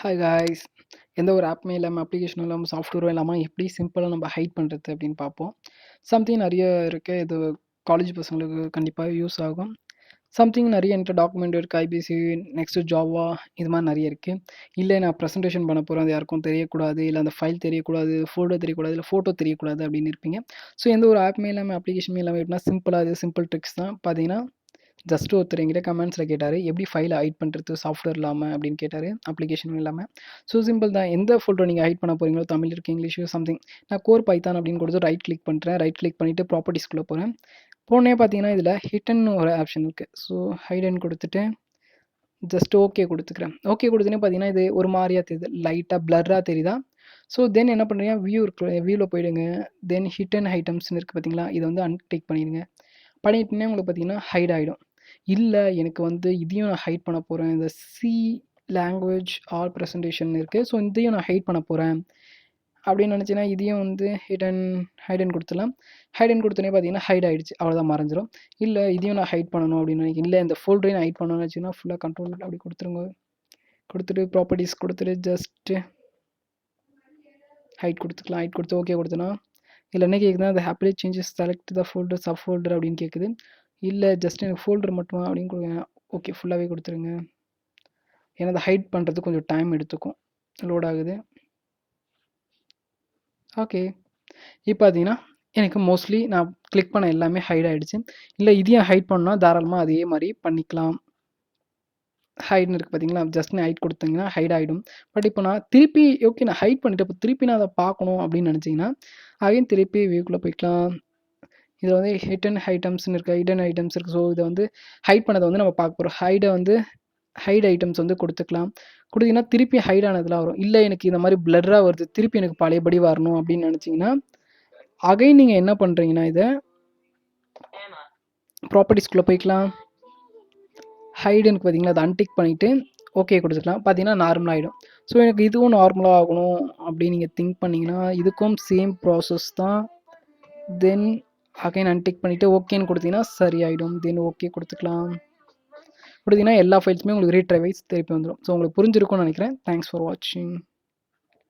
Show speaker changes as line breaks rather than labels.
Hi guys. எந்த ஒரு ஆப்புமே இல்லாமல் அப்ளிகேஷனும் இல்லாமல் சாஃப்ட்வேரும் இல்லாமல் எப்படி சிம்பிளாக நம்ம ஹைட் பண்ணுறது அப்படின்னு பார்ப்போம். சம்திங் நிறைய இருக்குது. இது காலேஜ் பசங்களுக்கு கண்டிப்பாக யூஸ் ஆகும். சம்திங் நிறைய என்கிட்ட டாக்குமெண்ட் இருக்குது. ஐபிசி, நெக்ஸ்ட்டு ஜாவா, இது மாதிரி நிறைய இருக்குது. இல்லை நான் ப்ரெசன்டேஷன் பண்ண போகிறேன், அது யாருக்கும் தெரியக்கூடாது, இல்லை அந்த ஃபைல் தெரியக்கூடாது, ஃபோல்டர் தெரியக்கூடாது, இல்லை ஃபோட்டோ தெரியக்கூடாது அப்படின்னு இருப்பீங்க. ஸோ எந்த ஒரு ஆப்புமே இல்லாமல் அப்ளிகேஷனுமே இல்லாமல் எப்படின்னா சிம்பிளாக இது சிம்பிள் ட்ரிக்ஸ் தான். பார்த்தீங்கன்னா ஜஸ்ட் ஒருத்தர் என்கிட்ட கமெண்ட்ஸில் கேட்டார், எப்படி ஃபைலை ஹைட் பண்ணுறது சாஃப்ட்வேர் இல்லாமல் அப்படின்னு கேட்டார், அப்ளிகேஷனும் இல்லாமல். ஸோ சிம்பிள் தான். எந்த ஃபோல்டர் நீங்கள் ஹைட் பண்ண போகிறீங்களோ, தமிழ் இருக்குது, இங்கிலீஷு, சம்திங். நான் கோர் பைத்தான் அப்படின்னு கொடுத்து ரைட் கிளிக் பண்ணுறேன். ரைட் கிளிக் பண்ணிவிட்டு ப்ராப்பர்ட்டிஸ்குள்ளே போகிறேன். போனே பார்த்தீங்கன்னா இதில் ஹிட்டன் ஒரு ஆப்ஷன் இருக்குது. ஸோ ஹைடன் கொடுத்துட்டு ஜஸ்ட் ஓகே கொடுத்துக்கிறேன். ஓகே கொடுத்தோன்னே பார்த்தீங்கன்னா இது ஒரு மாதிரியாக தெரியுது, லைட்டாக பிளர்ராக தெரியுதா. ஸோ தென் என்ன பண்ணுறீங்க, வியூ இருக்கு, வியூவில் போயிடுங்க. தென் ஹிட்டன் ஐட்டம்ஸ்னு இருக்குது பார்த்தீங்களா, இதை வந்து அன்டிக் பண்ணிடுங்க. பண்ணிட்டுனே உங்களுக்கு பார்த்தீங்கன்னா ஹைட் ஆகிடும். இல்லை எனக்கு வந்து இதையும் நான் ஹைட் பண்ண போகிறேன், இந்த சி லாங்குவேஜ் ஆல் ப்ரெசன்டேஷன் இருக்குது, ஸோ இதையும் நான் ஹைட் பண்ண போகிறேன் அப்படின்னு நினச்சின்னா இதையும் வந்து ஹைடன் கொடுத்துடலாம். ஹைடன் கொடுத்தோன்னே பார்த்தீங்கன்னா ஹைட் ஆகிடுச்சு, அவ்வளோதான், மறைஞ்சிரும். இல்லை இதையும் நான் ஹைட் பண்ணணும் அப்படின்னு நினைக்கிறேன், இல்லை இந்த ஃபோல்டரையும் ஹைட் பண்ணணும்னு வச்சுன்னா ஃபுல்லாக கண்ட்ரோல் அப்படி கொடுத்துருங்க. கொடுத்துட்டு ப்ராப்பர்ட்டிஸ் கொடுத்துட்டு ஜஸ்ட்டு ஹைட் கொடுத்துக்கலாம். ஹைட் கொடுத்து ஓகே கொடுத்தனா இல்லை என்ன கேட்குதுன்னா அந்த happily changes select the folder sub folder அப்படின்னு கேட்குது. இல்லை ஜஸ்ட் எனக்கு ஃபோல்டர் மட்டுமா அப்படின்னு கொடுங்க. ஓகே ஃபுல்லாகவே கொடுத்துருங்க. ஏன்னா அதை ஹைட் பண்ணுறது கொஞ்சம் டைம் எடுத்துக்கும், லோட் ஆகுது. ஓகே இப்போ பார்த்தீங்கன்னா எனக்கு மோஸ்ட்லி நான் கிளிக் பண்ண எல்லாமே ஹைட் ஆகிடுச்சு. இல்லை இதையும் ஹைட் பண்ணால் தாராளமாக அதே மாதிரி பண்ணிக்கலாம். ஹைட்னு இருக்குது பார்த்தீங்களா, ஜஸ்ட் நான் ஹைட் கொடுத்தீங்கன்னா ஹைட் ஆகிடும். பட் இப்போ நான் திருப்பி ஓகே நான் ஹைட் பண்ணிவிட்டு இப்போ திருப்பி நான் அதை பார்க்கணும் அப்படின்னு நினச்சிங்கன்னா அகைன் திருப்பி வியூக்குள்ளே போய்க்கலாம். இதில் வந்து ஹிட்டன் ஐட்டம்ஸ்னு இருக்குது, ஹிடன் ஐட்டம்ஸ் இருக்குது. ஸோ இதை வந்து ஹைட் பண்ணதை வந்து நம்ம பார்க்க போகிறோம். ஹைடை வந்து ஹைட் ஐட்டம்ஸ் வந்து கொடுத்துக்கலாம். கொடுத்தீங்கன்னா திருப்பி ஹைட் ஆனதுலாம் வரும். இல்லை எனக்கு இந்த மாதிரி பிளர்ராக வருது, திருப்பி எனக்கு பழையபடி வரணும் அப்படின்னு நினச்சிங்கன்னா அகைன் நீங்கள் என்ன பண்ணுறீங்கன்னா இதை ப்ராப்பர்ட்டிஸ்குள்ளே போய்க்கலாம். ஹைடுன்னு பார்த்தீங்கன்னா அதை அன்டிக் பண்ணிவிட்டு ஓகே கொடுத்துக்கலாம். பார்த்தீங்கன்னா நார்மலாக ஆகிடும். ஸோ எனக்கு இதுவும் நார்மலாக ஆகணும் அப்படின்னு நீங்கள் திங்க் பண்ணிங்கன்னா இதுக்கும் சேம் ப்ராசஸ் தான். தென் அகைன் அன்டிக் பண்ணிவிட்டு ஓகேன்னு கொடுத்தீங்கன்னா சரியாயிடும். தென் ஓகே கொடுத்துக்கலாம். கொடுத்தீங்கன்னா எல்லா ஃபைல்ஸுமே உங்களுக்கு ரீட்ரைவைஸ் திருப்பி வந்துடும். ஸோ உங்களுக்கு புரிஞ்சிருக்கும்னு நினைக்கிறேன். தேங்க்ஸ் ஃபார் வாட்சிங்.